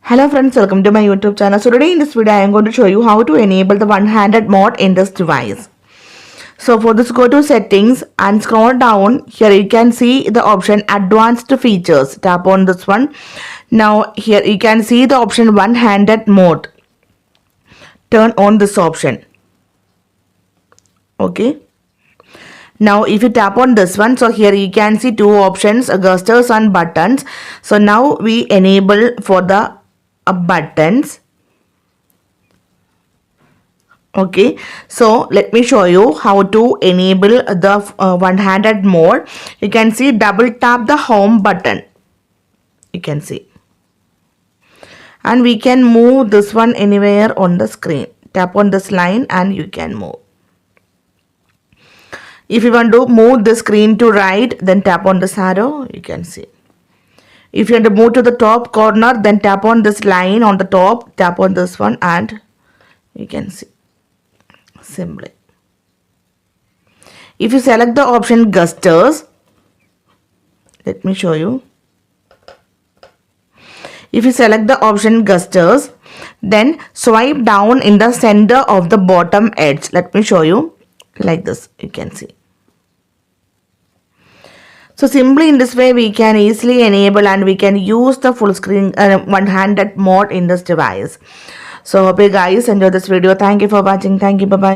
Hello friends, welcome to my YouTube channel. So today in this video I am going to show you how to enable the one-handed mode in this device. So for this, go to settings and scroll down. Here you can see the option advanced features. Tap on this one. Now here you can see the option one-handed mode. Turn on this option. Okay. Now if you tap on this one, so here you can see two options, gestures and buttons. So now we enable for the buttons. Okay, so let me show you how to enable the one-handed mode. You can see double tap the home button. You can see, and we can move this one anywhere on the screen. Tap on this line and you can move. If you want to move the screen to right, then tap on this arrow. You can see. If you want to move to the top corner, then tap on this line on the top, tap on this one and you can see simply. If you select the option gestures, let me show you. If you select the option gestures, then swipe down in the center of the bottom edge. Let me show you like this. You can see. So simply in this way we can easily enable and we can use the full screen one-handed mode in this device. So hope you guys enjoy this video. Thank you for watching. Thank you. Bye bye.